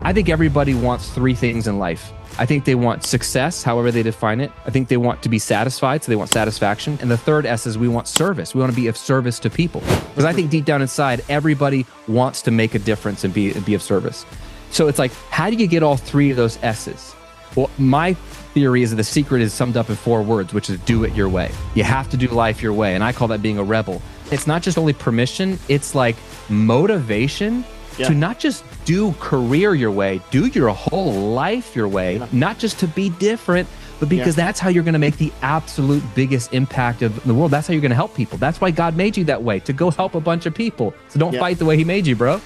I think everybody wants three things in life. I think they want success, however they define it. I think they want to be satisfied, so they want satisfaction. And the third S is we want service. We want to be of service to people. Because I think deep down inside, everybody wants to make a difference and be of service. So it's like, how do you get all three of those S's? Well, my theory is that the secret is summed up in 4 words, which is do it your way. You have to do life your way. And I call that being a rebel. It's not just only permission, it's like motivation to not just do career your way, do your whole life your way, not just to be different, but because that's how you're going to make the absolute biggest impact of the world. That's how you're going to help people. That's why God made you that way, to go help a bunch of people. So don't fight the way he made you, bro.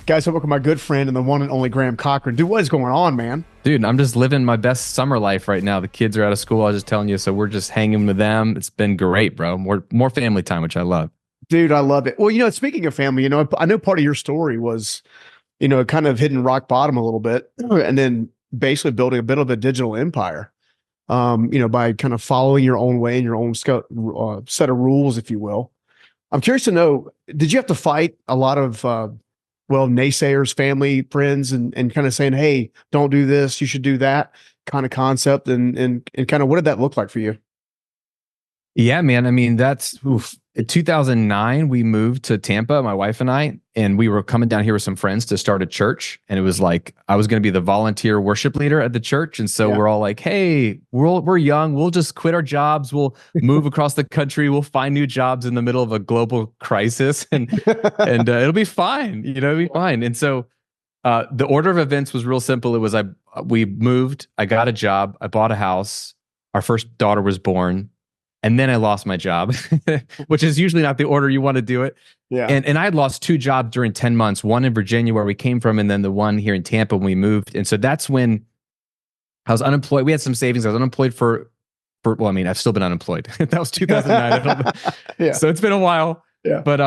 Guys, I welcome my good friend and the one and only Graham Cochrane. Dude, what is going on, man? Dude, I'm just living my best summer life right now. The kids are out of school, I was just telling you, so we're just hanging with them. It's been great, bro. More family time, which I love. Dude, I love it. Well, speaking of family, I know part of your story was, kind of hitting rock bottom a little bit and then basically building a bit of a digital empire, by kind of following your own way and your own set of rules, if you will. I'm curious to know, did you have to fight a lot of, naysayers, family, friends, and kind of saying, hey, don't do this, you should do that kind of concept? And kind of what did that look like for you? Yeah, man. I mean, in 2009, we moved to Tampa, my wife and I, and we were coming down here with some friends to start a church. And it was like, I was going to be the volunteer worship leader at the church. And so we're all like, hey, we're young. We'll just quit our jobs. We'll move across the country. We'll find new jobs in the middle of a global crisis and it'll be fine. It'll be fine. And so the order of events was real simple. It was, we moved, I got a job, I bought a house. Our first daughter was born. And then I lost my job, which is usually not the order you want to do it. Yeah. And I had lost 2 jobs during 10 months, one in Virginia where we came from, and then the one here in Tampa when we moved. And so that's when I was unemployed. We had some savings. I was unemployed I've still been unemployed. That was 2009. So it's been a while. Yeah. But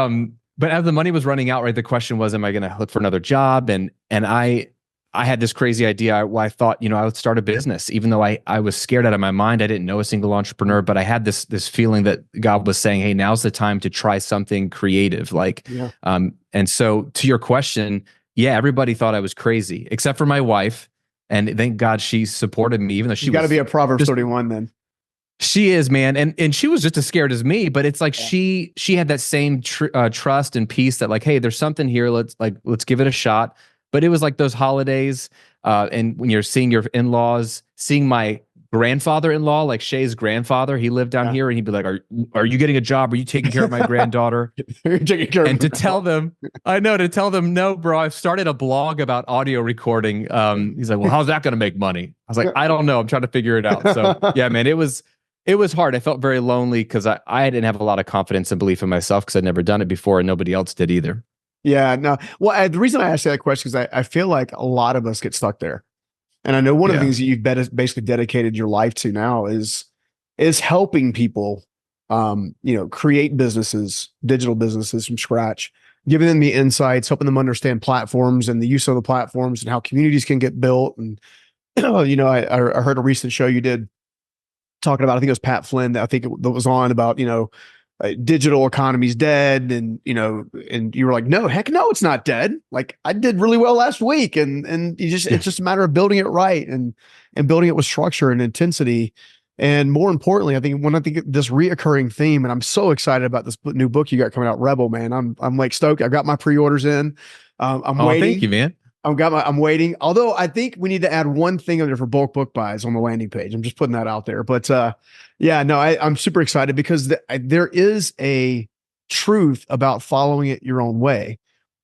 as the money was running out, right, the question was, am I going to look for another job? And I had this crazy idea. I thought, I would start a business, even though I was scared out of my mind. I didn't know a single entrepreneur, but I had this feeling that God was saying, hey, now's the time to try something creative. And so to your question, everybody thought I was crazy, except for my wife. And thank God she supported me, even though you got to be a Proverbs 31 then. She is, man. And she was just as scared as me, but it's like, she had that same trust and peace that like, hey, there's something here. Let's give it a shot. But it was like those holidays, and when you're seeing your in-laws, seeing my grandfather-in-law, like Shay's grandfather, he lived down here, and he'd be like, "Are you getting a job? Are you taking care of my granddaughter?" And to tell them, no, bro, I've started a blog about audio recording. He's like, "Well, how's that going to make money?" I was like, "I don't know. I'm trying to figure it out." So yeah, man, it was hard. I felt very lonely because I didn't have a lot of confidence and belief in myself because I'd never done it before, and nobody else did either. Yeah, no. Well, the reason I asked that question is I feel like a lot of us get stuck there. And I know one of the things that you've basically dedicated your life to now is helping people, create businesses, digital businesses from scratch, giving them the insights, helping them understand platforms and the use of the platforms and how communities can get built. And, I heard a recent show you did talking about, I think it was Pat Flynn that that was on about, digital economy's dead, and you were like, no, heck no, it's not dead. Like, I did really well last week, and it's just a matter of building it right and building it with structure and intensity. And more importantly, I think this reoccurring theme, and I'm so excited about this new book you got coming out, Rebel, man. I'm like stoked. I've got my pre-orders in. I'm waiting. Thank you, man. I'm waiting. Although I think we need to add one thing under for bulk book buys on the landing page. I'm just putting that out there. But I'm super excited because there is a truth about following it your own way.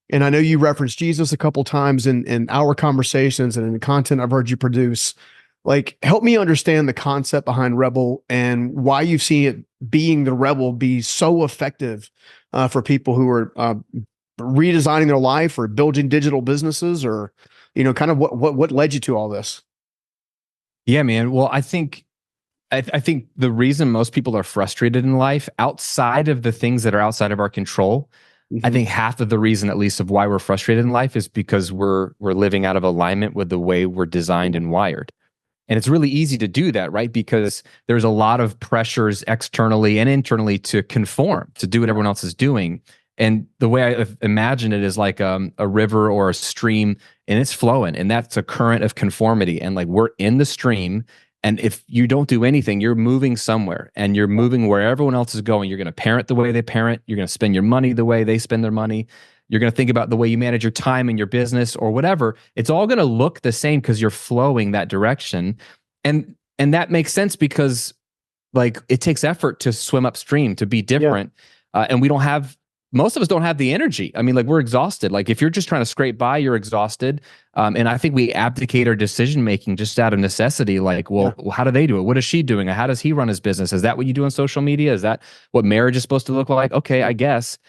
And I know you referenced Jesus a couple times in our conversations and in the content I've heard you produce. Like, help me understand the concept behind Rebel and why you've seen it being the Rebel be so effective for people who are redesigning their life or building digital businesses, or kind of what led you to all this? Yeah, man. Well, I think the reason most people are frustrated in life, outside of the things that are outside of our control, I think half of the reason, at least, of why we're frustrated in life is because we're living out of alignment with the way we're designed and wired. And it's really easy to do that, right? Because there's a lot of pressures externally and internally to conform, to do what everyone else is doing. And the way I imagine it is like a river or a stream, and it's flowing, and that's a current of conformity. And like we're in the stream, and if you don't do anything, you're moving somewhere, and you're moving where everyone else is going. You're going to parent the way they parent. You're going to spend your money the way they spend their money. You're going to think about the way you manage your time in your business or whatever. It's all going to look the same because you're flowing that direction. And that makes sense because like it takes effort to swim upstream, to be different. And most of us don't have the energy. I mean, like we're exhausted. Like if you're just trying to scrape by, you're exhausted. And I think we abdicate our decision making just out of necessity. Like, well, how do they do it? What is she doing? How does he run his business? Is that what you do on social media? Is that what marriage is supposed to look like? Okay, I guess.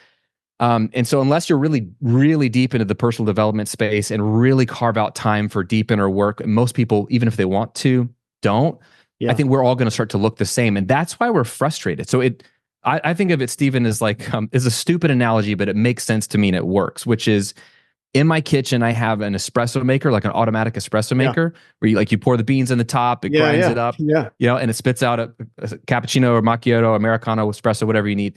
And so unless you're really, really deep into the personal development space and really carve out time for deep inner work, and most people, even if they want to, don't, I think we're all going to start to look the same. And that's why we're frustrated. So I think of it, Stephen, as like, is a stupid analogy, but it makes sense to me and it works, which is in my kitchen, I have an espresso maker, like an automatic espresso maker where you pour the beans in the top, it grinds it up, and it spits out a cappuccino or macchiato, Americano, espresso, whatever you need.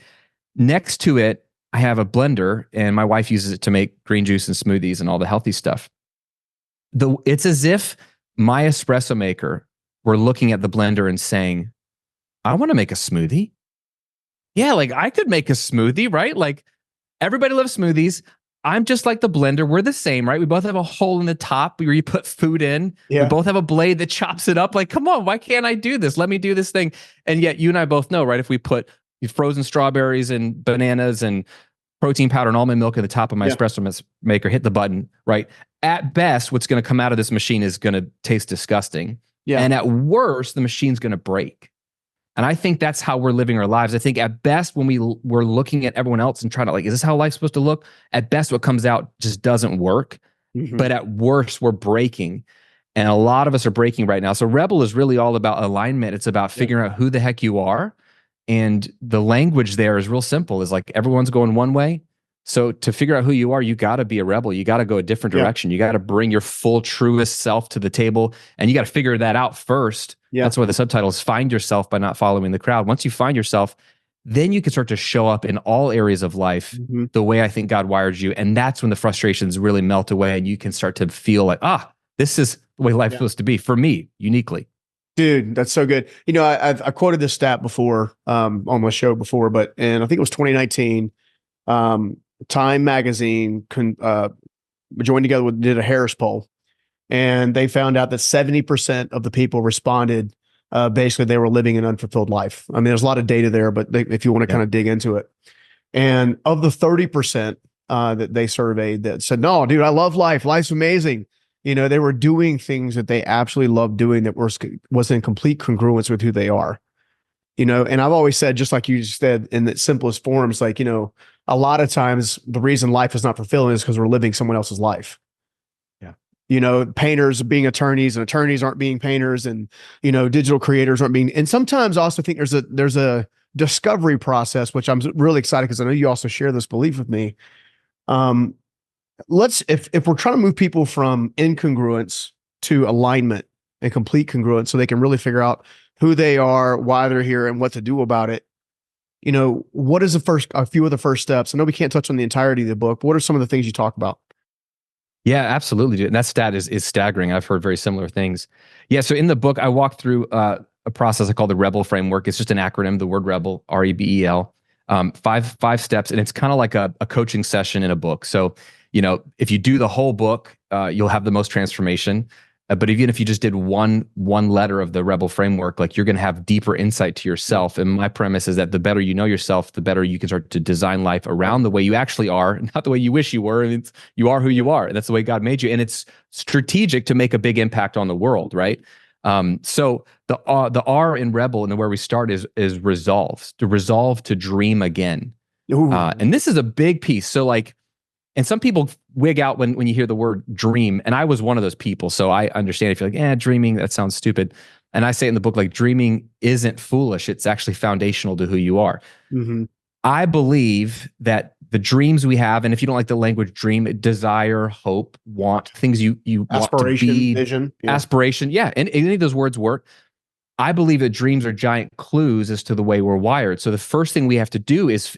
Next to it, I have a blender, and my wife uses it to make green juice and smoothies and all the healthy stuff. It's as if my espresso maker were looking at the blender and saying, I want to make a smoothie. Yeah, like I could make a smoothie, right? Like everybody loves smoothies. I'm just like the blender. We're the same, right? We both have a hole in the top where you put food in. We both have a blade that chops it up. Like, come on, why can't I do this? Let me do this thing. And yet you and I both know, right? If we put frozen strawberries and bananas and protein powder and almond milk at the top of my espresso maker, hit the button, right? At best, what's going to come out of this machine is going to taste disgusting. And at worst, the machine's going to break. And I think that's how we're living our lives. I think at best, when we're looking at everyone else and trying to like, is this how life's supposed to look? At best, what comes out just doesn't work. But at worst, we're breaking. And a lot of us are breaking right now. So Rebel is really all about alignment. It's about figuring out who the heck you are. And the language there is real simple. Is like everyone's going one way. So to figure out who you are, you got to be a rebel. You got to go a different direction. You got to bring your full, truest self to the table. And you got to figure that out first. That's why the subtitle is Find Yourself by Not Following the Crowd. Once you find yourself, then you can start to show up in all areas of life the way I think God wired you. And that's when the frustrations really melt away and you can start to feel like, this is the way life's supposed to be for me, uniquely. Dude, that's so good. You know, I quoted this stat before on my show before, and I think it was 2019. Time Magazine joined together did a Harris poll, and they found out that 70% of the people responded. Basically, they were living an unfulfilled life. I mean, there's a lot of data there, but if you want to kind of dig into it, and of the 30% that they surveyed that said, "No, dude, I love life. Life's amazing." You know, they were doing things that they absolutely loved doing that was in complete congruence with who they are. You know, and I've always said, just like you said in the simplest forms, like, you know, a lot of times the reason life is not fulfilling is because we're living someone else's life. You know, painters being attorneys and attorneys aren't being painters, and, you know, digital creators aren't being, and sometimes I also think there's a discovery process, which I'm really excited because I know you also share this belief with me. If we're trying to move people from incongruence to alignment and complete congruence so they can really figure out who they are, why they're here, and what to do about it. You know, what is a few of the first steps? I know we can't touch on the entirety of the book, but what are some of the things you talk about? Yeah, absolutely, dude. And that stat is staggering. I've heard very similar things. Yeah, so in the book, I walk through a process I call the Rebel Framework. It's just an acronym, the word Rebel, REBEL, five steps. And it's kind of like a coaching session in a book. So, you know, if you do the whole book, you'll have the most transformation. But even if you just did one letter of the Rebel Framework, like you're going to have deeper insight to yourself. And my premise is that the better you know yourself, the better you can start to design life around the way you actually are, not the way you wish you were. And you are who you are. And that's the way God made you. And it's strategic to make a big impact on the world, right? So the R in Rebel and where we start is resolve to dream again. And this is a big piece. So like, and some people wig out when you hear the word dream. And I was one of those people. So I understand if you're like, dreaming, that sounds stupid. And I say in the book, like, dreaming isn't foolish. It's actually foundational to who you are. I believe that the dreams we have, and if you don't like the language dream, desire, hope, want, things you want to be, vision, aspiration. Yeah. And any of those words work. I believe that dreams are giant clues as to the way we're wired. So the first thing we have to do is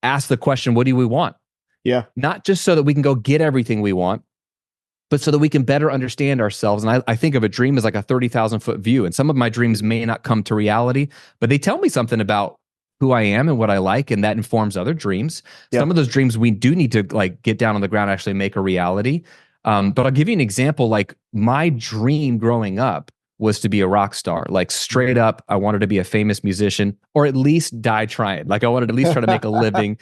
ask the question, what do we want? Yeah. Not just so that we can go get everything we want, but so that we can better understand ourselves. And I think of a dream as like a 30,000-foot view. And some of my dreams may not come to reality, but they tell me something about who I am and what I like, and that informs other dreams. Yeah. Some of those dreams we do need to like get down on the ground and actually make a reality. But I'll give you an example. Like my dream growing up was to be a rock star. Like straight up, I wanted to be a famous musician, or at least die trying. Like I wanted to at least try to make a living.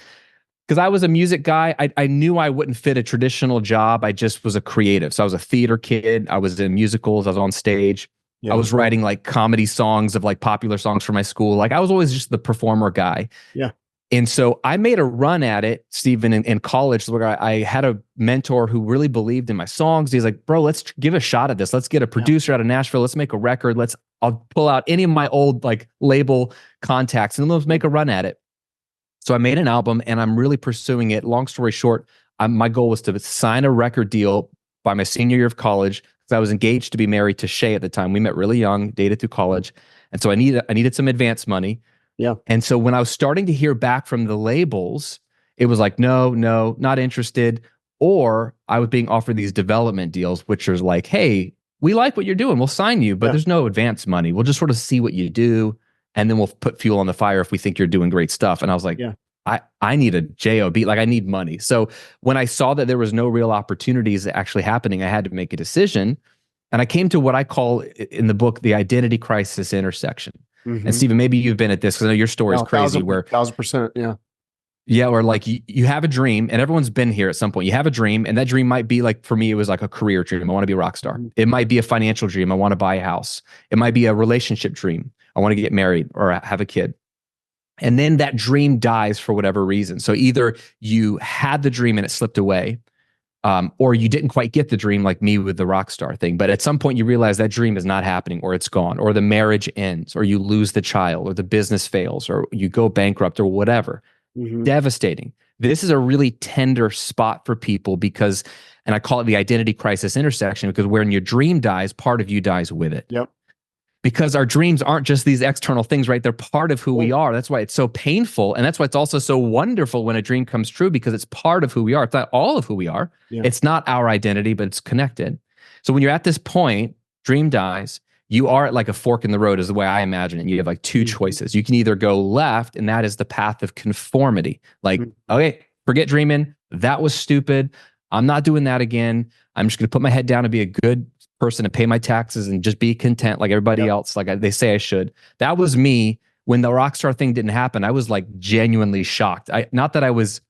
Because I was a music guy. I knew I wouldn't fit a traditional job. I just was a creative. So I was a theater kid. I was in musicals. I was on stage. Yeah. I was writing like comedy songs of like popular songs for my school. Like I was always just the performer guy. Yeah. And so I made a run at it, Stephen, in college, where I had a mentor who really believed in my songs. He's like, bro, let's give a shot at this. Let's get a producer out of Nashville. Let's make a record. I'll pull out any of my old like label contacts and let's make a run at it. So I made an album and I'm really pursuing it. Long story short, my goal was to sign a record deal by my senior year of college, because I was engaged to be married to Shay at the time. We met really young, dated through college. And so I needed some advance money. Yeah. And so when I was starting to hear back from the labels, it was like, no, not interested. Or I was being offered these development deals, which was like, hey, we like what you're doing. We'll sign you, but there's no advance money. We'll just sort of see what you do. And then we'll put fuel on the fire if we think you're doing great stuff. And I was like, I need a job. Like I need money. So when I saw that there was no real opportunities actually happening, I had to make a decision. And I came to what I call in the book, the identity crisis intersection. Mm-hmm. And Stephen, maybe you've been at this because I know your story is crazy. 1,000%. Yeah. Yeah. Or like you have a dream, and everyone's been here at some point. You have a dream, and that dream might be like, for me, it was like a career dream. I want to be a rock star. Mm-hmm. It might be a financial dream. I want to buy a house. It might be a relationship dream. I want to get married or have a kid. And then that dream dies for whatever reason. So either you had the dream and it slipped away, or you didn't quite get the dream, like me with the rock star thing. But at some point you realize that dream is not happening, or it's gone, or the marriage ends, or you lose the child, or the business fails, or you go bankrupt, or whatever. Mm-hmm. Devastating. This is a really tender spot for people because, and I call it the identity crisis intersection, because when your dream dies, part of you dies with it. Yep. Because our dreams aren't just these external things, right? They're part of who we are. That's why it's so painful. And that's why it's also so wonderful when a dream comes true, because it's part of who we are. It's not all of who we are. Yeah. It's not our identity, but it's connected. So when you're at this point, dream dies, you are at like a fork in the road is the way I imagine it. You have like two choices. You can either go left, and that is the path of conformity. Like, okay, forget dreaming. That was stupid. I'm not doing that again. I'm just going to put my head down and be a good person and pay my taxes and just be content like everybody else, like they say I should. That was me. When the rockstar thing didn't happen, I was like genuinely shocked. Not that I was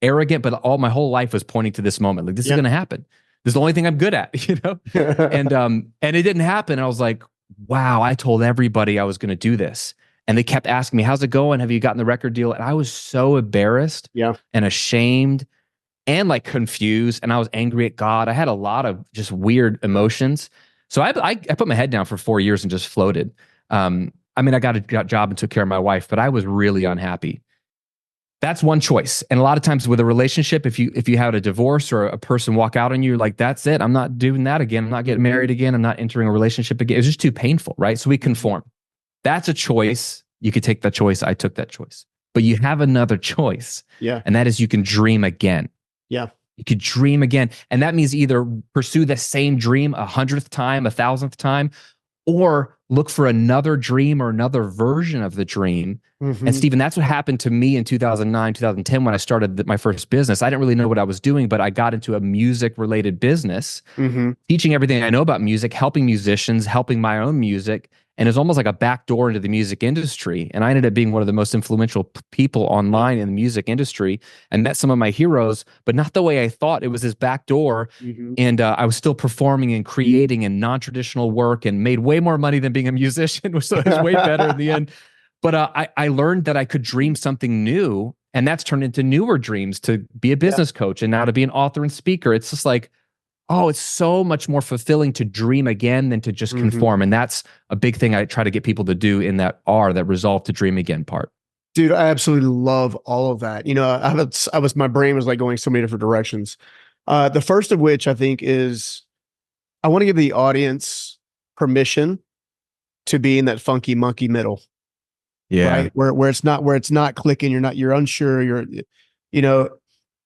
arrogant, but my whole life was pointing to this moment. Like, this is going to happen. This is the only thing I'm good at, you know? And it didn't happen. And I was like, wow, I told everybody I was going to do this. And they kept asking me, how's it going? Have you gotten the record deal? And I was so embarrassed and ashamed and like confused, and I was angry at God. I had a lot of just weird emotions. So I put my head down for 4 years and just floated. I mean, I got a job and took care of my wife, but I was really unhappy. That's one choice. And a lot of times with a relationship, if you had a divorce or a person walk out on you, like, that's it. I'm not doing that again. I'm not getting married again. I'm not entering a relationship again. It's just too painful, right? So we conform. That's a choice. You could take that choice. I took that choice. But you have another choice. Yeah. And that is you can dream again. Yeah. You could dream again. And that means either pursue the same dream 100th time, 1,000th time, or look for another dream or another version of the dream. Mm-hmm. And Stephen, that's what happened to me in 2009, 2010, when I started my first business. I didn't really know what I was doing, but I got into a music related business, teaching everything I know about music, helping musicians, helping my own music. And it's almost like a back door into the music industry. And I ended up being one of the most influential people online in the music industry, and met some of my heroes, but not the way I thought. It was this back door. And I was still performing and creating and non-traditional work, and made way more money than being a musician, so it was way better in the end. But I learned that I could dream something new, and that's turned into newer dreams, to be a business coach and now to be an author and speaker. It's just like, oh, it's so much more fulfilling to dream again than to just conform. And that's a big thing I try to get people to do in that resolve to dream again part. Dude, I absolutely love all of that. You know, my brain was like going so many different directions. The first of which I think is, I want to give the audience permission to be in that funky monkey middle. Yeah. right? Where it's not clicking, you're unsure, you know,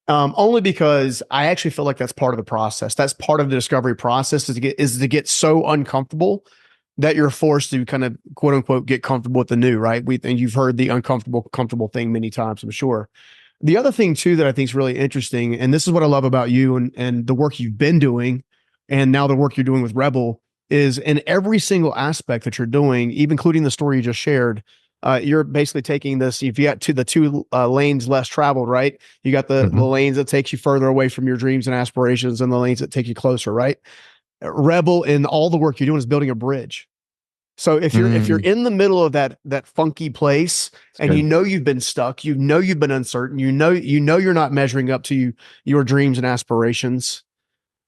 only because I actually feel like that's part of the process. That's part of the discovery process is to get so uncomfortable that you're forced to kind of quote unquote get comfortable with the new, right? And you've heard the uncomfortable, comfortable thing many times, I'm sure. The other thing too that I think is really interesting, and this is what I love about you and the work you've been doing, and now the work you're doing with Rebel, is in every single aspect that you're doing, even including the story you just shared. You're basically taking this. If you got to the two lanes less traveled, right? You got the lanes that takes you further away from your dreams and aspirations, and the lanes that take you closer, right? Rebel and all the work you're doing is building a bridge. So if you're in the middle of that funky place and you know you've been stuck, you know you've been uncertain, you know you're not measuring up to your dreams and aspirations.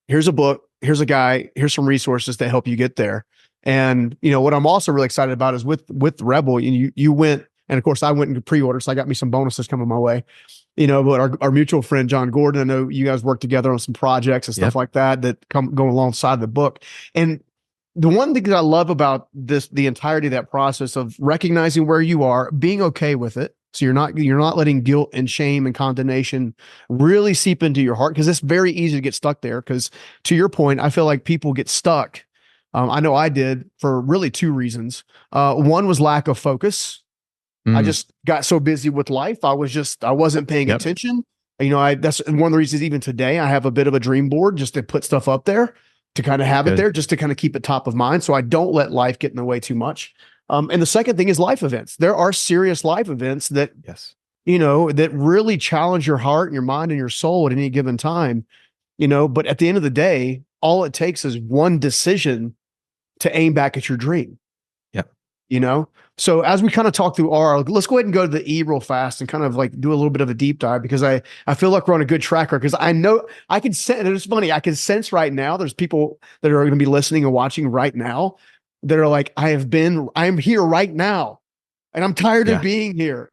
Here's a book, here's a guy, here's some resources to help you get there. And what I'm also really excited about is with Rebel, you went, and of course I went into pre-order, so I got me some bonuses coming my way. But our mutual friend John Gordon, I know you guys work together on some projects and stuff like that go alongside the book. And the one thing that I love about the entirety of that process of recognizing where you are, being okay with it. So you're not letting guilt and shame and condemnation really seep into your heart, because it's very easy to get stuck there. Because to your point, I feel like people get stuck. I know I did for really two reasons. One was lack of focus. I just got so busy with life. I wasn't paying attention. That's one of the reasons even today I have a bit of a dream board just to put stuff up there, to kind of have it there, just to kind of keep it top of mind. So I don't let life get in the way too much. And the second thing is life events. There are serious life events that, that really challenge your heart and your mind and your soul at any given time, but at the end of the day, all it takes is one decision to aim back at your dream. So as we kind of talk through let's go ahead and go to the E real fast and kind of like do a little bit of a deep dive, because I feel like we're on a good track record, because I know I can sense, it's funny, I can sense right now there's people that are going to be listening and watching right now that are like, I'm here right now and I'm tired of being here.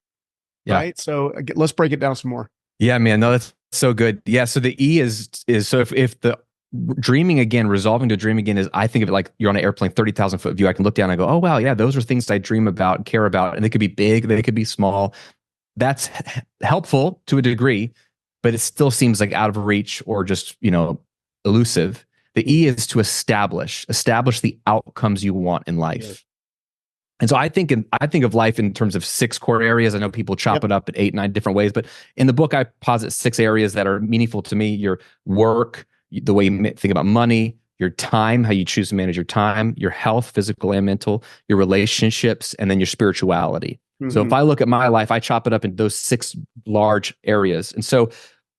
Right. So let's break it down some more. Yeah, man. No, that's so good. Yeah. So the E is so if the dreaming again, resolving to dream again, is, I think of it like you're on an airplane, 30,000 foot view. I can look down and go, oh, wow, yeah, those are things I dream about and care about. And they could be big, they could be small. That's helpful to a degree, but it still seems like out of reach or just, elusive. The E is to establish the outcomes you want in life. Yeah. And so I think of life in terms of 6 core areas. I know people chop it up at 8, 9 different ways, but in the book, I posit 6 areas that are meaningful to me: your work, the way you think about money, your time, how you choose to manage your time, your health, physical and mental, your relationships, and then your spirituality. So if I look at my life, I chop it up into those 6 large areas. And so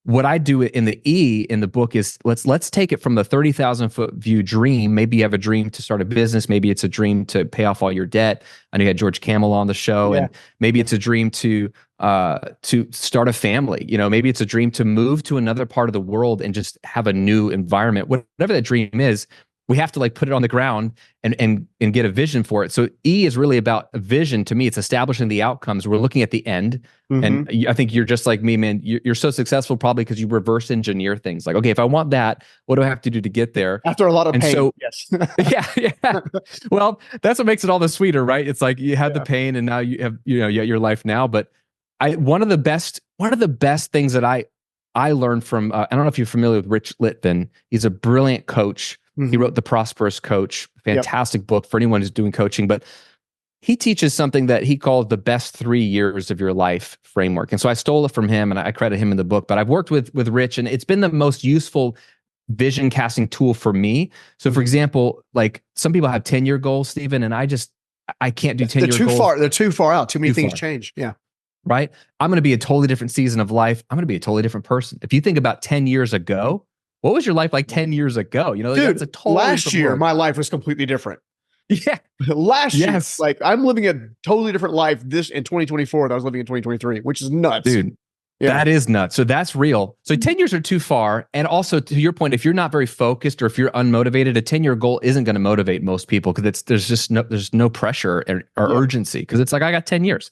what I do in the E in the book is let's take it from the 30,000 foot view dream. Maybe you have a dream to start a business. Maybe it's a dream to pay off all your debt. I know you had George Camel on the show, and maybe it's a dream to start a family. Maybe it's a dream to move to another part of the world and just have a new environment. Whatever that dream is, we have to put it on the ground and get a vision for it. So E is really about a vision. To me, it's establishing the outcomes. We're looking at the end. And I think you're just like me, man. You're so successful probably because you reverse engineer things. Like, okay, if I want that, what do I have to do to get there? After a lot of pain. So, yes. Yeah. Well, that's what makes it all the sweeter, right? It's like you had the pain and now you have, your life now. But one of the best things that I learned from, I don't know if you're familiar with Rich Litvin. He's a brilliant coach. He wrote The Prosperous Coach, fantastic book for anyone who's doing coaching, but he teaches something that he called the best 3 years of your life framework. And so I stole it from him and I credit him in the book, but I've worked with Rich, and it's been the most useful vision casting tool for me. So for example, like some people have 10-year goals, Stephen, and I can't do 10-year goals. They're too far out. Too many things change. Yeah. Right. I'm going to be a totally different season of life. I'm going to be a totally different person. If you think about 10 years ago, what was your life like 10 years ago? Dude, that's a totally last year, my life was completely different. Yeah. Last year, I'm living a totally different life in 2024 that I was living in 2023, which is nuts. Dude, that is nuts. So that's real. So 10 years are too far. And also to your point, if you're not very focused or if you're unmotivated, a 10-year goal isn't going to motivate most people, because there's no pressure or urgency, because it's like, I got 10 years.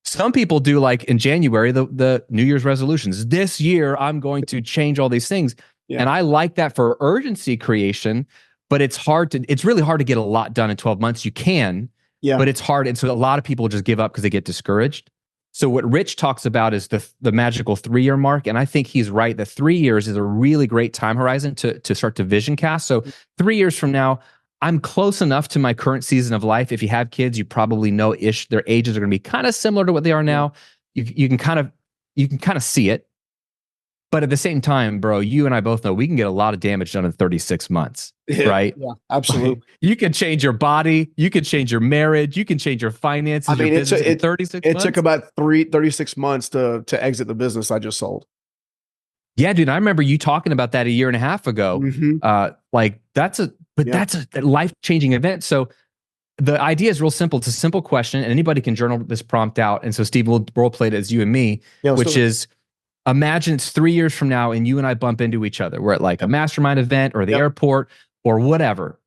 Some people do, like in January, the New Year's resolutions. This year, I'm going to change all these things. Yeah. And I like that for urgency creation, but it's really hard to get a lot done in 12 months. You can, Yeah. but it's hard. And so a lot of people just give up because they get discouraged. So what Rich talks about is the magical 3-year mark. And I think he's right that 3 years is a really great time horizon to start to vision cast. So 3 years from now, I'm close enough to my current season of life. If you have kids, you probably know their ages are going to be kind of similar to what they are now. You can kind of see it. But at the same time, bro, you and I both know we can get a lot of damage done in 36 months, right? Yeah, absolutely. Like, you can change your body, you can change your marriage, you can change your finances, your business in 36 months. It took about 36 months to exit the business I just sold. Yeah, dude, I remember you talking about that a year and a half ago. Like that's a life-changing event. So the idea is real simple. It's a simple question, and anybody can journal this prompt out. And so Steve will role play it as you and me, which is, imagine it's 3 years from now and you and I bump into each other. We're at like a mastermind event or the airport or whatever.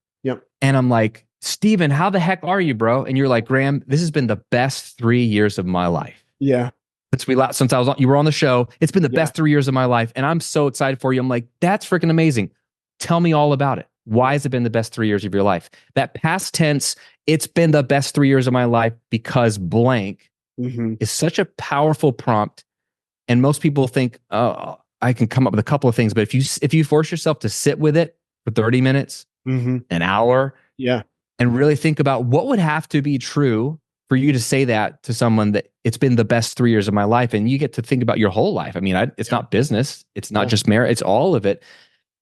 And I'm like, Stephen, how the heck are you, bro? And you're like, Graham, this has been the best 3 years of my life. Yeah. Since you were on the show, it's been the best 3 years of my life. And I'm so excited for you. I'm like, that's freaking amazing. Tell me all about it. Why has it been the best 3 years of your life? That past tense, it's been the best 3 years of my life because blank is such a powerful prompt. And most people think, oh, I can come up with a couple of things. But if you force yourself to sit with it for 30 minutes, an hour, and really think about what would have to be true for you to say that to someone, that it's been the best 3 years of my life. And you get to think about your whole life. I mean, it's not business. It's not just marriage. It's all of it.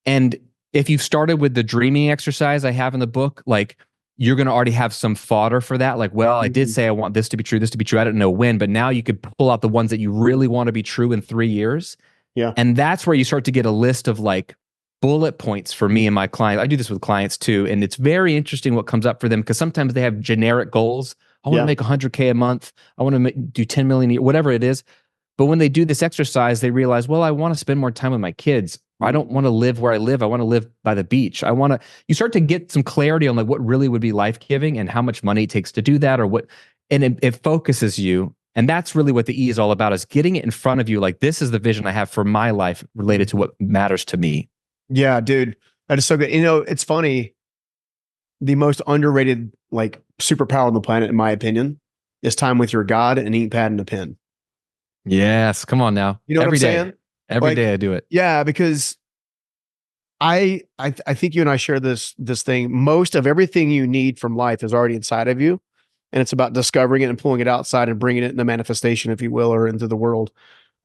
And if you've started with the dreaming exercise I have in the book, like, you're going to already have some fodder for that. Like, well, I did say I want this to be true, this to be true. I don't know when, but now you could pull out the ones that you really want to be true in 3 years. Yeah. And that's where you start to get a list of like bullet points for me and my clients. I do this with clients too. And it's very interesting what comes up for them, because sometimes they have generic goals. I want to make 100K a month. I want to do 10 million a year, whatever it is. But when they do this exercise, they realize, well, I want to spend more time with my kids. I don't want to live where I live. I want to live by the beach. You start to get some clarity on like what really would be life-giving and how much money it takes to do that, or what, and it focuses you. And that's really what the E is all about, is getting it in front of you. Like, this is the vision I have for my life related to what matters to me. Yeah, dude. That is so good. You know, it's funny. The most underrated, like, superpower on the planet, in my opinion, is time with your God, an ink pad and a pen. Yes. Come on now. You know what I'm saying? Every day I do it. Yeah, because I think you and I share this thing. Most of everything you need from life is already inside of you, and it's about discovering it and pulling it outside and bringing it into manifestation, if you will, or into the world.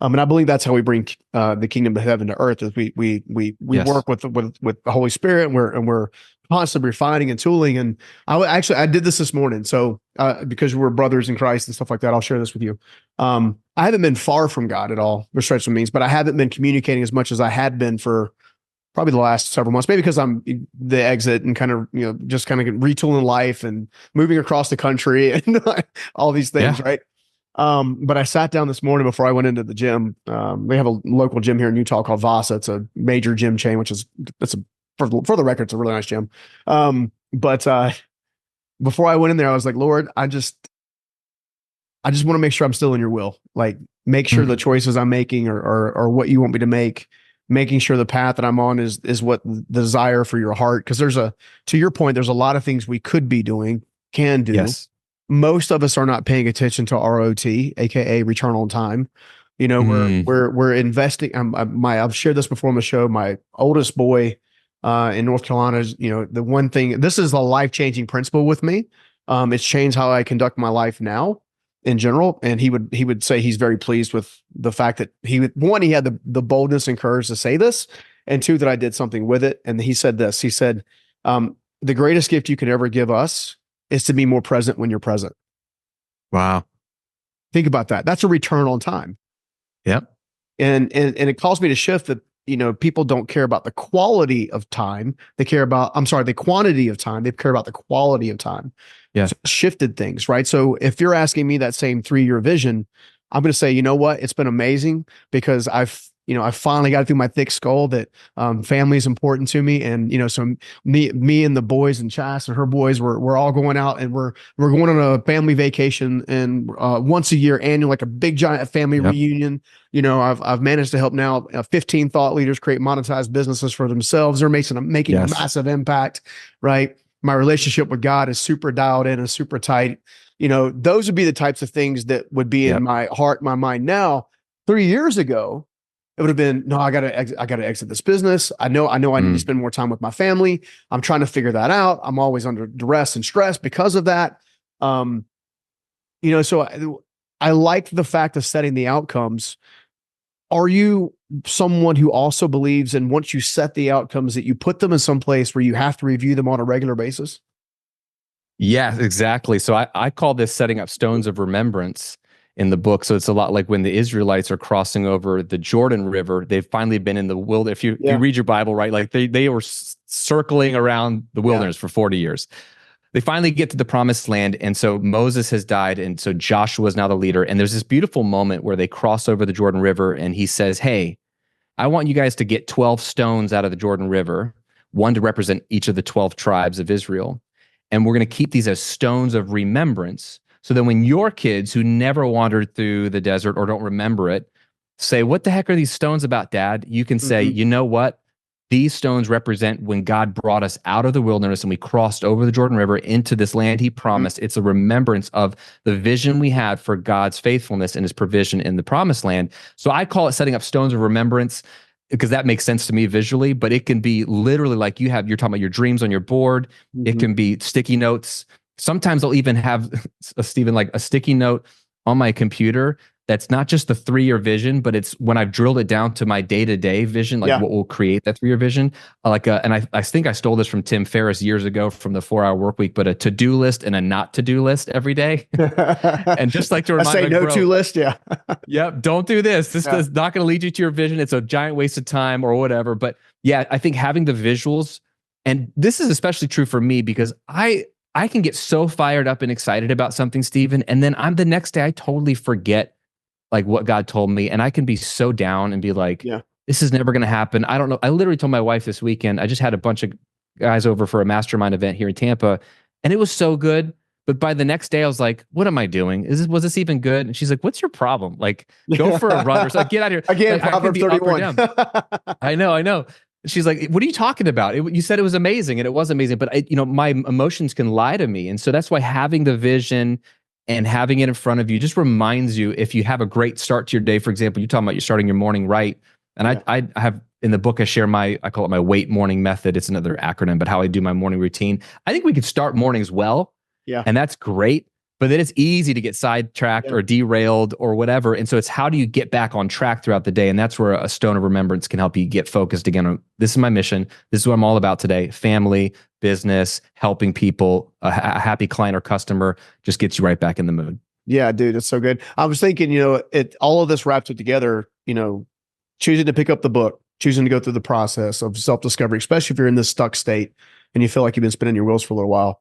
And I believe that's how we bring the kingdom of heaven to earth. Is we work with the Holy Spirit, and we're constantly refining and tooling. And I did this morning. So because we're brothers in Christ and stuff like that, I'll share this with you. I haven't been far from God at all, by stretch of means, but I haven't been communicating as much as I had been for probably the last several months, maybe because I'm the exit and kind of, just kind of retooling life and moving across the country and all these things. Yeah. Right. But I sat down this morning before I went into the gym. We have a local gym here in Utah called Vasa. It's a major gym chain, for the record, it's a really nice gym. But before I went in there, I was like, Lord, I just want to make sure I'm still in your will. Like, make sure the choices I'm making are what you want me to make, making sure the path that I'm on is what the desire for your heart. Cause to your point, there's a lot of things we could be doing, can do. Yes. Most of us are not paying attention to ROT, AKA return on time. We're investing. I've shared this before on the show. My oldest boy, in North Carolina, is, the one thing, this is a life-changing principle with me. It's changed how I conduct my life now in general. And he would say he's very pleased with the fact that he had the boldness and courage to say this, and two, that I did something with it. And he said this, he said, the greatest gift you can ever give us is to be more present when you're present. Wow. Think about that. That's a return on time. Yep. And it caused me to shift that, people don't care about the quality of time. They care about, the quantity of time. They care about the quality of time. Yeah. So shifted things, right? So if you're asking me that same 3-year vision, I'm going to say, you know what? It's been amazing, because I've finally got through my thick skull that family is important to me. And, so me and the boys and Chas and her boys, we're all going out, and we're going on a family vacation, and once a year annual, like a big giant family reunion. I've managed to help now 15 thought leaders create monetized businesses for themselves. They're making a massive impact. Right. My relationship with God is super dialed in and super tight. Those would be the types of things that would be in my heart, my mind. Now, 3 years ago, it would have been, no, I gotta exit this business. I know I need to spend more time with my family. I'm trying to figure that out. I'm always under duress and stress because of that. So I like the fact of setting the outcomes. Are you someone who also believes in, once you set the outcomes, that you put them in some place where you have to review them on a regular basis? Yeah, exactly. So I call this setting up stones of remembrance in the book. So it's a lot like when the Israelites are crossing over the Jordan River. They've finally been in the wilderness. If you read your Bible, right, like they were circling around the wilderness for 40 years. They finally get to the promised land. And so Moses has died. And so Joshua is now the leader. And there's this beautiful moment where they cross over the Jordan River and he says, hey, I want you guys to get 12 stones out of the Jordan River, one to represent each of the 12 tribes of Israel. And we're going to keep these as stones of remembrance. So that when your kids who never wandered through the desert or don't remember it say, what the heck are these stones about, Dad? You can say, you know what? These stones represent when God brought us out of the wilderness and we crossed over the Jordan River into this land he promised. It's a remembrance of the vision we had for God's faithfulness and his provision in the promised land. So I call it setting up stones of remembrance because that makes sense to me visually, but it can be literally like you're talking about your dreams on your board. It can be sticky notes. Sometimes I'll even have, Stephen, like a sticky note on my computer that's not just the 3-year vision, but it's when I've drilled it down to my day-to-day vision, like what will create that 3-year vision. And I think I stole this from Tim Ferriss years ago from the 4-Hour Workweek, but a to-do list and a not to-do list every day. And just like to remind I say no-to list, Yep, don't do this. This is not going to lead you to your vision. It's a giant waste of time or whatever. But yeah, I think having the visuals, and this is especially true for me because I can get so fired up and excited about something, Stephen, and then the next day I totally forget like what God told me. And I can be so down and be like, this is never going to happen. I don't know. I literally told my wife this weekend, I just had a bunch of guys over for a mastermind event here in Tampa and it was so good. But by the next day I was like, what am I doing? Was this even good? And she's like, what's your problem? Like go for a run or something. Get out of here. Again, like, Proverbs 31. I know. She's like, what are you talking about? You said it was amazing and it was amazing, but my emotions can lie to me. And so that's why having the vision and having it in front of you just reminds you, if you have a great start to your day, for example, you're talking about you're starting your morning right. And I have in the book, I share I call it my wait morning method. It's another acronym, but how I do my morning routine. I think we could start mornings well. Yeah. And that's great. But then it's easy to get sidetracked or derailed or whatever. And so it's how do you get back on track throughout the day? And that's where a stone of remembrance can help you get focused again on this is my mission. This is what I'm all about today. Family, business, helping people, a happy client or customer just gets you right back in the mood. Yeah, dude, it's so good. I was thinking, all of this wraps it together, choosing to pick up the book, choosing to go through the process of self-discovery, especially if you're in this stuck state and you feel like you've been spinning your wheels for a little while,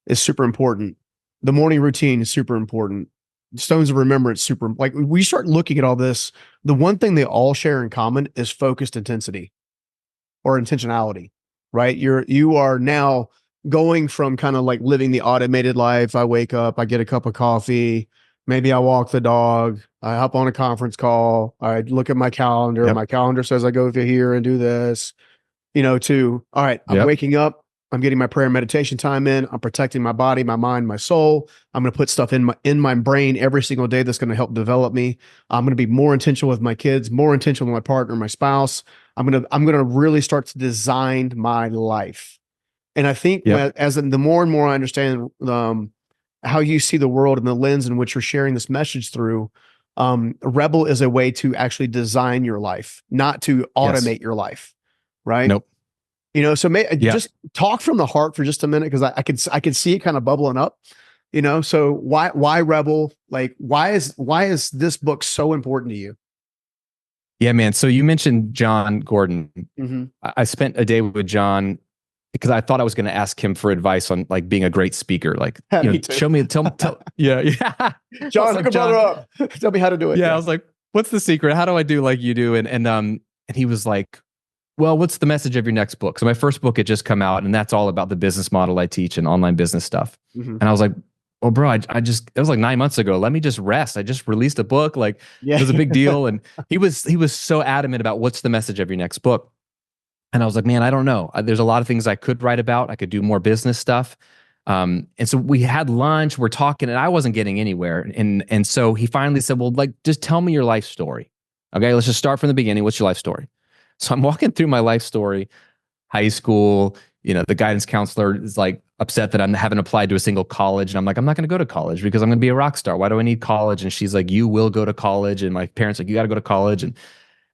is super important. The morning routine is super important. Stones of remembrance, super. Like we start looking at all this, the one thing they all share in common is focused intensity or intentionality, right? You are now going from kind of like living the automated life. I wake up, I get a cup of coffee, maybe I walk the dog, I hop on a conference call, I look at my calendar. Yep. My calendar says I go to here and do this, to, all right, I'm waking up. I'm getting my prayer and meditation time in. I'm protecting my body, my mind, my soul. I'm going to put stuff in my brain every single day that's going to help develop me. I'm going to be more intentional with my kids, more intentional with my partner, my spouse. I'm going to really start to design my life. And I think the more and more I understand how you see the world and the lens in which you're sharing this message through, Rebel is a way to actually design your life, not to automate your life, right? Nope. So just talk from the heart for just a minute, because I can see it kind of bubbling up. So why Rebel? Like why is this book so important to you? Yeah, man. So you mentioned John Gordon. Mm-hmm. I spent a day with John because I thought I was going to ask him for advice on like being a great speaker. Like, show me, tell. Yeah. John, hook a brother up. Tell me how to do it. Yeah, I was like, what's the secret? How do I do like you do? And he was like, well, what's the message of your next book? So my first book had just come out, and that's all about the business model I teach and online business stuff. Mm-hmm. And I was like, well, bro, I just, it was like 9 months ago. Let me just rest. I just released a book. Like it was a big deal. And he was so adamant about what's the message of your next book. And I was like, man, I don't know. There's a lot of things I could write about. I could do more business stuff. And so we had lunch, we're talking, and I wasn't getting anywhere. And so he finally said, well, like, just tell me your life story. Okay, let's just start from the beginning. What's your life story? So I'm walking through my life story, high school, the guidance counselor is like upset that I haven't applied to a single college. And I'm like, I'm not going to go to college because I'm going to be a rock star. Why do I need college? And she's like, you will go to college. And my parents like, you got to go to college. And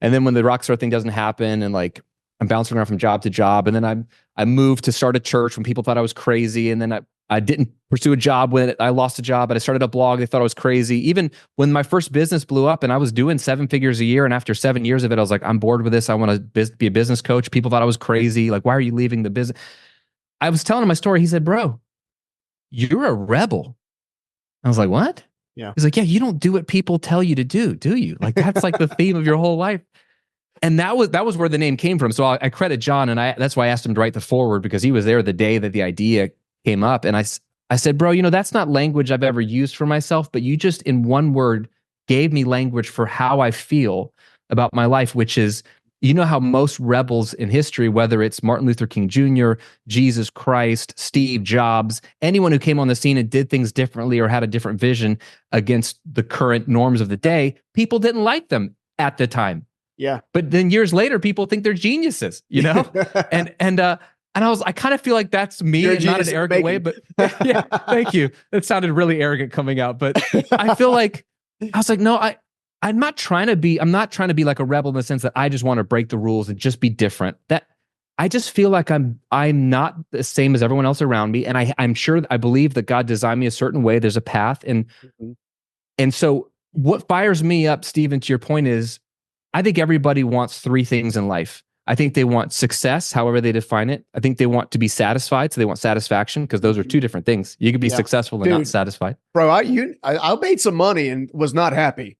then when the rock star thing doesn't happen, and like I'm bouncing around from job to job, and then I moved to start a church when people thought I was crazy, and then I didn't pursue a job when I lost a job, and I started a blog. They thought I was crazy. Even when my first business blew up and I was doing 7 figures a year, and after 7 years of it, I was like, I'm bored with this. I want to be a business coach. People thought I was crazy. Like, why are you leaving the business? I was telling him my story. He said, bro, you're a rebel. I was like, what? Yeah. He's like, yeah, you don't do what people tell you to do you? Like, that's like the theme of your whole life. And that was where the name came from. So I credit John, and that's why I asked him to write the foreword, because he was there the day that the idea came up. And I said, bro, that's not language I've ever used for myself, but you just in one word gave me language for how I feel about my life, which is, how most rebels in history, whether it's Martin Luther King Jr., Jesus Christ, Steve Jobs, anyone who came on the scene and did things differently or had a different vision against the current norms of the day, people didn't like them at the time. Yeah. But then years later, people think they're geniuses, and I kind of feel like that's me, and not in an arrogant way, but yeah, thank you. It sounded really arrogant coming out, but I feel like I was like, no, I'm not trying to be like a rebel in the sense that I just want to break the rules and just be different. That I just feel like I'm not the same as everyone else around me. And I'm sure, I believe that God designed me a certain way. There's a path. And so what fires me up, Stephen, to your point, is I think everybody wants 3 things in life. I think they want success, however they define it. I think they want to be satisfied. So they want satisfaction, because those are 2 different things. You can be successful and not satisfied. Bro, I made some money and was not happy.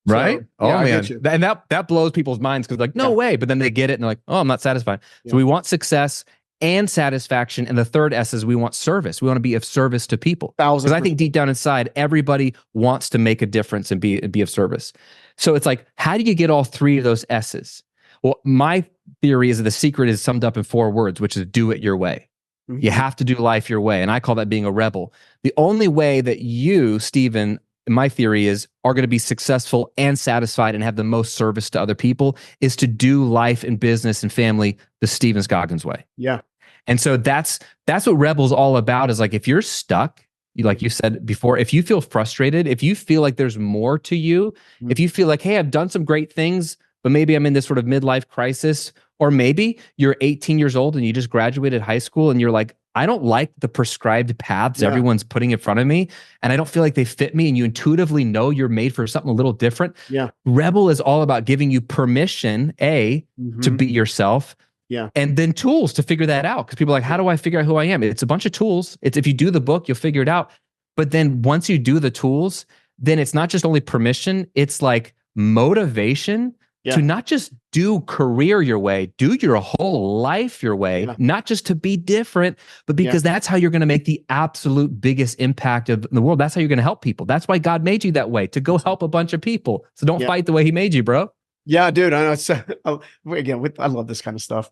Right? So, oh man. And that blows people's minds, because like, no way. But then they get it and they're like, oh, I'm not satisfied. Yeah. So we want success and satisfaction. And the third S is we want service. We want to be of service to people. Because I think deep down inside, everybody wants to make a difference and be of service. So it's like, how do you get all 3 of those S's? Well, my theory is that the secret is summed up in 4 words, which is do it your way. Mm-hmm. You have to do life your way. And I call that being a rebel. The only way that you, Stephen, my theory is, are going to be successful and satisfied and have the most service to other people is to do life and business and family the Stephen Scoggins way. Yeah. And so that's what rebel's all about, is like, if you're stuck, like you said before, if you feel frustrated, if you feel like there's more to you, if you feel like, hey, I've done some great things, but maybe I'm in this sort of midlife crisis, or maybe you're 18 years old and you just graduated high school and you're like, I don't like the prescribed paths everyone's putting in front of me, and I don't feel like they fit me, and you intuitively know you're made for something a little different. Yeah. Rebel is all about giving you permission, to be yourself. Yeah. And then tools to figure that out. Because people are like, how do I figure out who I am? It's a bunch of tools. It's, if you do the book, you'll figure it out. But then once you do the tools, then it's not just only permission, it's like motivation to not just do career your way, do your whole life your way, not just to be different, but because that's how you're going to make the absolute biggest impact of the world. That's how you're going to help people. That's why God made you that way, to go help a bunch of people. So don't fight the way he made you, bro. Yeah, dude. I know. Again, I love this kind of stuff.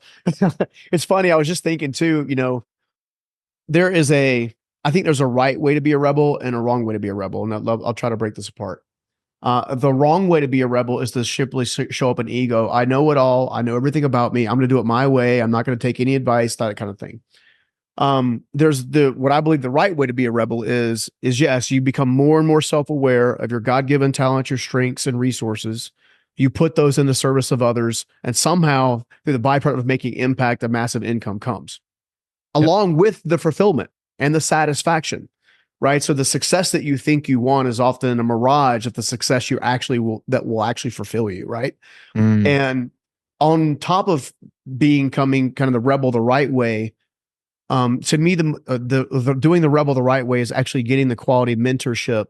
It's funny. I was just thinking too, I think there's a right way to be a rebel and a wrong way to be a rebel. And I'll try to break this apart. The wrong way to be a rebel is to simply show up an ego. I know it all. I know everything about me. I'm going to do it my way. I'm not going to take any advice, that kind of thing. There's what I believe the right way to be a rebel is yes, you become more and more self-aware of your God-given talent, your strengths and resources. You put those in the service of others, and somehow through the byproduct of making impact, a massive income comes along with the fulfillment and the satisfaction. Right. So the success that you think you want is often a mirage of the success that will actually fulfill you. Right. And on top of becoming kind of the rebel the right way, to me, the doing the rebel the right way is actually getting the quality mentorship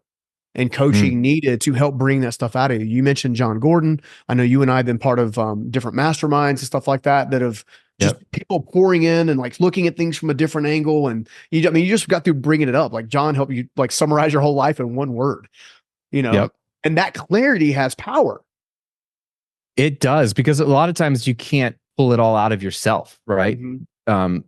and coaching needed to help bring that stuff out of you. You mentioned John Gordon. I know you and I have been part of different masterminds and stuff like that have just people pouring in and like looking at things from a different angle. And you just got through bringing it up. Like John helped you like summarize your whole life in one word, and that clarity has power. It does, because a lot of times you can't pull it all out of yourself, right? Mhm.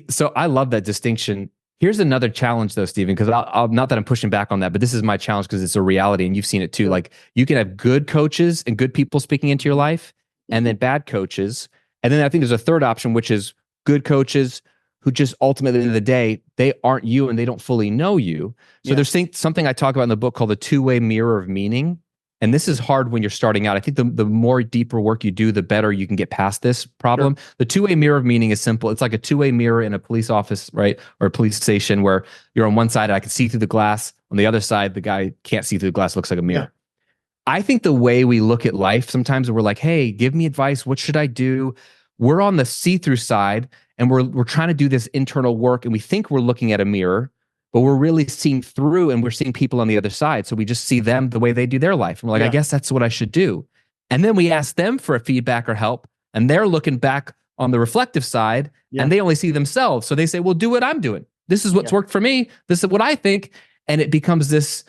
So I love that distinction. Here's another challenge though, Stephen, because I'll not that I'm pushing back on that, but this is my challenge because it's a reality and you've seen it too. Sure. Like you can have good coaches and good people speaking into your life and then bad coaches. And then I think there's a third option, which is good coaches who just ultimately at the end of the day, they aren't you and they don't fully know you. So there's something I talk about in the book called the two-way mirror of meaning. And this is hard when you're starting out. I think the more deeper work you do, the better you can get past this problem. Sure. The two-way mirror of meaning is simple. It's like a two-way mirror in a police office, right? Or a police station where you're on one side, I can see through the glass. On the other side, the guy can't see through the glass, looks like a mirror. Yeah. I think the way we look at life, sometimes we're like, hey, give me advice. What should I do? We're on the see-through side and we're trying to do this internal work and we think we're looking at a mirror, but we're really seeing through and we're seeing people on the other side. So we just see them the way they do their life. And we're like, I guess that's what I should do. And then we ask them for a feedback or help and they're looking back on the reflective side and they only see themselves. So they say, well, do what I'm doing. This is what's worked for me. This is what I think. And it becomes this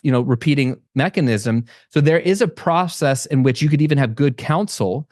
repeating mechanism. So there is a process in which you could even have good counsel,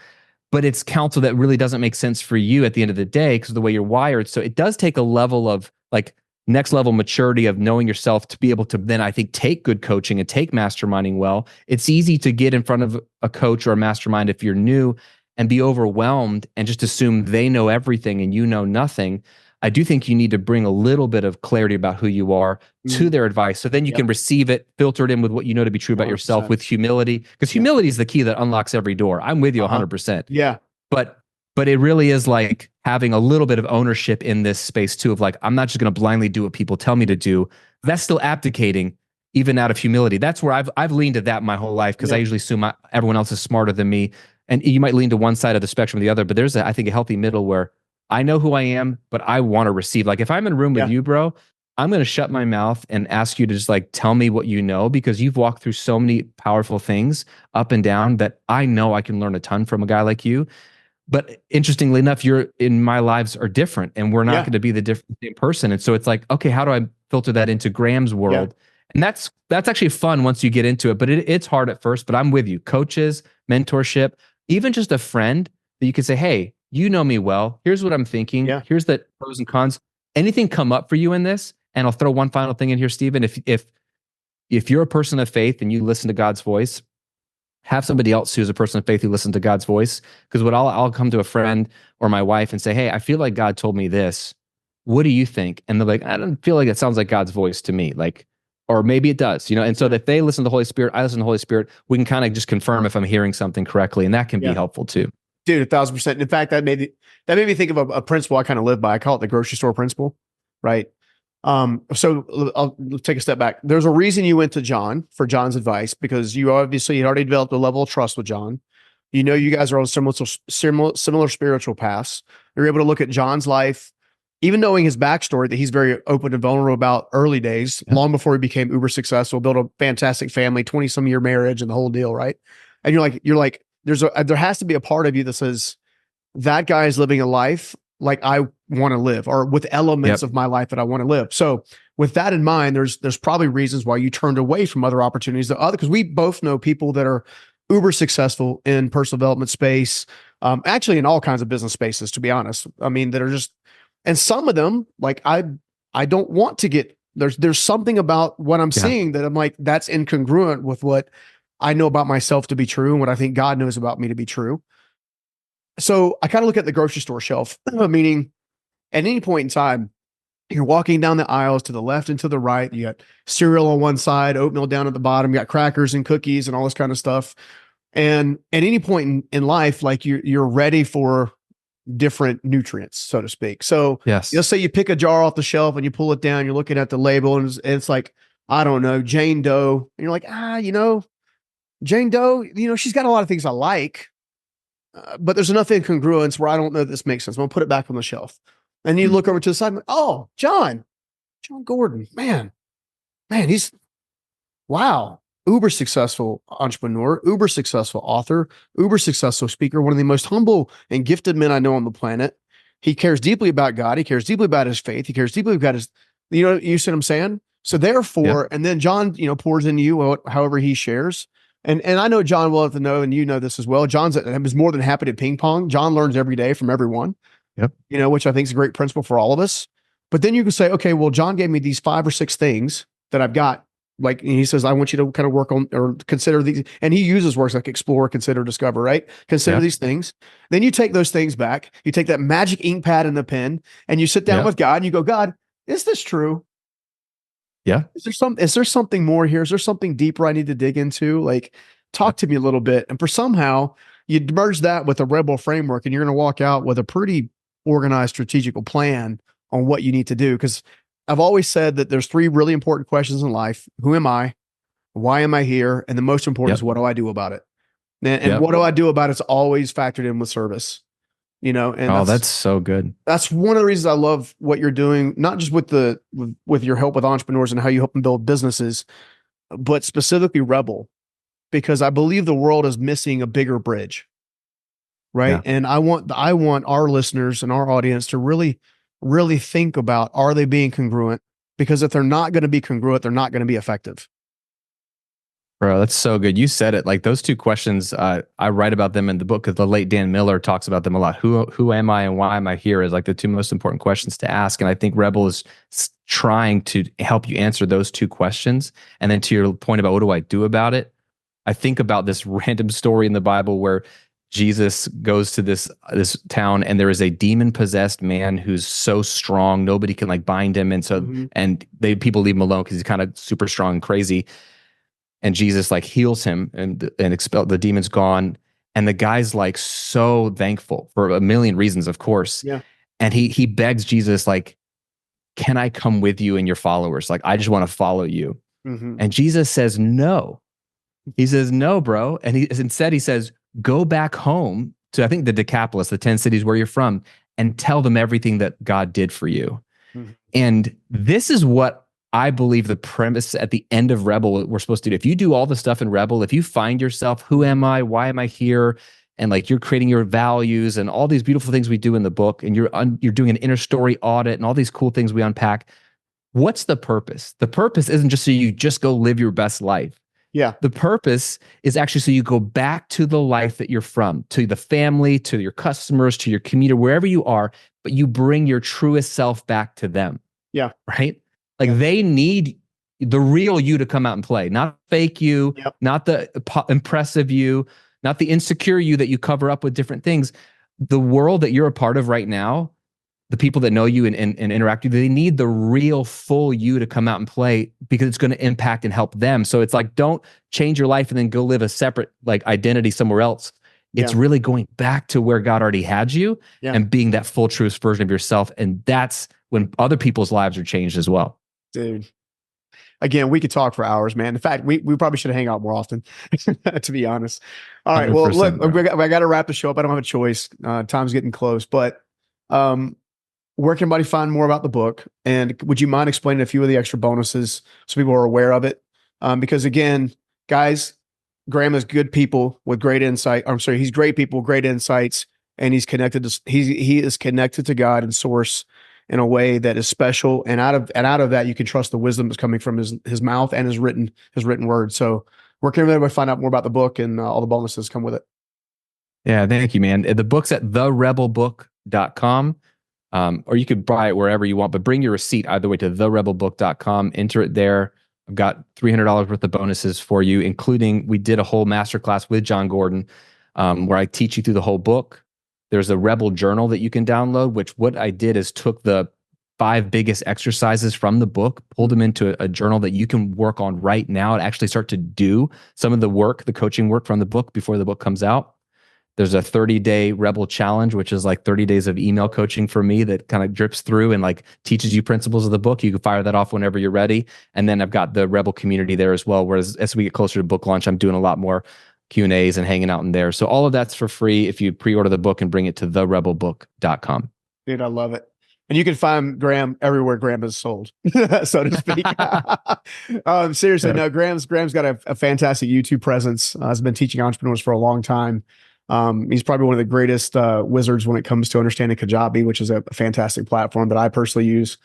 but it's counsel that really doesn't make sense for you at the end of the day because of the way you're wired. So it does take a level of like next level maturity of knowing yourself to be able to then, I think, take good coaching and take masterminding well. It's easy to get in front of a coach or a mastermind if you're new and be overwhelmed and just assume they know everything and you know nothing. I do think you need to bring a little bit of clarity about who you are to their advice. So then you can receive it, filter it in with what you know to be true about 100%. Yourself with humility, because humility is the key that unlocks every door. I'm with you 100%. Yeah. But it really is like having a little bit of ownership in this space too, of like, I'm not just going to blindly do what people tell me to do. That's still abdicating even out of humility. That's where I've leaned to that my whole life because I usually assume everyone else is smarter than me. And you might lean to one side of the spectrum or the other, but there's I think a healthy middle where I know who I am, but I want to receive. Like if I'm in a room with you, bro, I'm going to shut my mouth and ask you to just like tell me what you know, because you've walked through so many powerful things up and down that I know I can learn a ton from a guy like you. But interestingly enough, you're in my lives are different and we're not going to be the same person. And so it's like, okay, how do I filter that into Graham's world? And that's actually fun once you get into it, but it's hard at first, but I'm with you. Coaches, mentorship, even just a friend that you can say, hey, you know me well. Here's what I'm thinking. Here's the pros and cons. Anything come up for you in this? And I'll throw one final thing in here, Stephen. If you're a person of faith and you listen to God's voice, have somebody else who's a person of faith who listens to God's voice. Because what I'll come to a friend or my wife and say, hey, I feel like God told me this. What do you think? And they're like, I don't feel like it sounds like God's voice to me. Like, or maybe it does, And so if they listen to the Holy Spirit, I listen to the Holy Spirit, we can kind of just confirm if I'm hearing something correctly. And that can be helpful too. Dude, 1,000%. In fact, that made me think of a principle I kind of live by. I call it the grocery store principle, right? So I'll take a step back. There's a reason you went to John for John's advice, because you obviously had already developed a level of trust with John. You know, you guys are on similar spiritual paths. You're able to look at John's life, even knowing his backstory that he's very open and vulnerable about early days, long before he became uber successful, built a fantastic family, 20-some year marriage and the whole deal, right? And you're like, there has to be a part of you that says that guy is living a life like I want to live, or with elements of my life that I want to live. So with that in mind, there's probably reasons why you turned away from other opportunities because we both know people that are uber successful in personal development space, actually in all kinds of business spaces, to be honest. I mean, that are just, and some of them, like I don't want to get, there's something about what I'm seeing that I'm like, that's incongruent with what I know about myself to be true and what I think God knows about me to be true. So I kind of look at the grocery store shelf, meaning at any point in time, you're walking down the aisles to the left and to the right. You got cereal on one side, oatmeal down at the bottom. You got crackers and cookies and all this kind of stuff. And at any point in life, like you're ready for different nutrients, so to speak. So let's say you pick a jar off the shelf and you pull it down, you're looking at the label and it's like, I don't know, Jane Doe. And you're like, Jane Doe, she's got a lot of things I like, but there's enough incongruence where I don't know if this makes sense. I'm gonna put it back on the shelf. And you look over to the side, like, oh, John Gordon, man, he's, wow, uber successful entrepreneur, uber successful author, uber successful speaker, one of the most humble and gifted men I know on the planet. He cares deeply about God. He cares deeply about his faith. He cares deeply about his, you see what I'm saying? So therefore, and then John, pours into you however he shares. And I know John well enough to know, and you know this as well. John's is more than happy to ping pong. John learns every day from everyone. Yep. Which I think is a great principle for all of us. But then you can say, okay, well, John gave me these 5 or 6 things that I've got. Like, and he says, I want you to kind of work on or consider these. And he uses words like explore, consider, discover, right? Consider these things. Then you take those things back. You take that magic ink pad and the pen, and you sit down with God and you go, God, is this true? Yeah. Is there something more here? Is there something deeper I need to dig into? Like, talk to me a little bit. And for somehow you merge that with a rebel framework, and you're going to walk out with a pretty organized strategical plan on what you need to do. Because I've always said that there's 3 really important questions in life. Who am I? Why am I here? And the most important is, what do I do about it? And what do I do about it's always factored in with service, and that's so good. That's one of the reasons I love what you're doing, not just with with your help with entrepreneurs and how you help them build businesses, but specifically Rebel, because I believe the world is missing a bigger bridge. Right. Yeah. And I want our listeners and our audience to really, really think about, are they being congruent? Because if they're not going to be congruent, they're not going to be effective. Bro, that's so good. You said it. Like those 2 questions, I write about them in the book because the late Dan Miller talks about them a lot. Who am I and why am I here is like the 2 most important questions to ask. And I think Rebel is trying to help you answer those 2 questions. And then to your point about what do I do about it? I think about this random story in the Bible where Jesus goes to this town, and there is a demon possessed man who's so strong nobody can like bind him, and so and people leave him alone because he's kind of super strong and crazy. And Jesus like heals him and expel the demon's gone, and the guy's like so thankful for a million reasons, of course. Yeah. And he begs Jesus like, "Can I come with you and your followers? Like I just want to follow you." And Jesus says no. He says no, bro. And instead he says, go back home to, I think, the Decapolis, the 10 cities where you're from, and tell them everything that God did for you. And this is what I believe the premise at the end of Rebel we're supposed to do. If you do all the stuff in Rebel, if you find yourself, who am I? Why am I here? And like you're creating your values and all these beautiful things we do in the book, and you're doing an inner story audit and all these cool things we unpack. What's the purpose? The purpose isn't just so you just go live your best life. Yeah. The purpose is actually so you go back to the life that you're from, to the family, to your customers, to your community, wherever you are, but you bring your truest self back to them. Yeah. Right? Like they need the real you to come out and play, not fake you, not the impressive you, not the insecure you that you cover up with different things. The world that you're a part of right now, the people that know you and interact with you, they need the real full you to come out and play, because it's going to impact and help them. So it's like, don't change your life and then go live a separate like identity somewhere else. It's really going back to where God already had you and being that full truest version of yourself. And that's when other people's lives are changed as well. Dude. Again, we could talk for hours, man. In fact, we probably should hang out more often, to be honest. All right. Well, look, I got to wrap the show up. I don't have a choice. Time's getting close, but where can anybody find more about the book? And would you mind explaining a few of the extra bonuses so people are aware of it? Because again, guys, Graham is good people with great insight. I'm sorry, he's great people, great insights, and he's connected to he is connected to God and source in a way that is special. And out of that, you can trust the wisdom that's coming from his mouth and his written word. So where can everybody find out more about the book and all the bonuses come with it? Yeah, thank you, man. The book's at therebelbook.com. Or you could buy it wherever you want, but bring your receipt either way to therebelbook.com, enter it there. I've got $300 worth of bonuses for you, including we did a whole masterclass with John Gordon where I teach you through the whole book. There's a Rebel journal that you can download, which what I did is took the 5 biggest exercises from the book, pulled them into a journal that you can work on right now and actually start to do some of the work, the coaching work from the book before the book comes out. There's a 30-day Rebel challenge, which is like 30 days of email coaching for me that kind of drips through and like teaches you principles of the book. You can fire that off whenever you're ready. And then I've got the Rebel community there as well, whereas as we get closer to book launch, I'm doing a lot more Q&As and hanging out in there. So all of that's for free if you pre-order the book and bring it to therebelbook.com. Dude, I love it. And you can find Graham everywhere Graham is sold, so to speak. Seriously, no, Graham's got a fantastic YouTube presence. Has been teaching entrepreneurs for a long time. He's probably one of the greatest wizards when it comes to understanding Kajabi, which is a fantastic platform that I personally use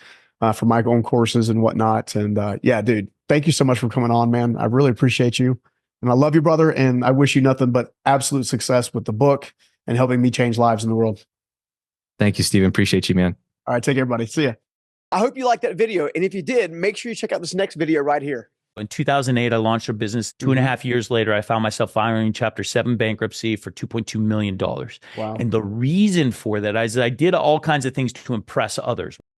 for my own courses and whatnot. And yeah, dude, thank you so much for coming on, man. I really appreciate you. And I love you, brother. And I wish you nothing but absolute success with the book and helping me change lives in the world. Thank you, Stephen. Appreciate you, man. All right. Take care, everybody. See ya. I hope you liked that video. And if you did, make sure you check out this next video right here. In 2008, I launched a business. 2.5 years later, I found myself filing Chapter 7 bankruptcy for $2.2 million. Wow. And the reason for that is I did all kinds of things to impress others.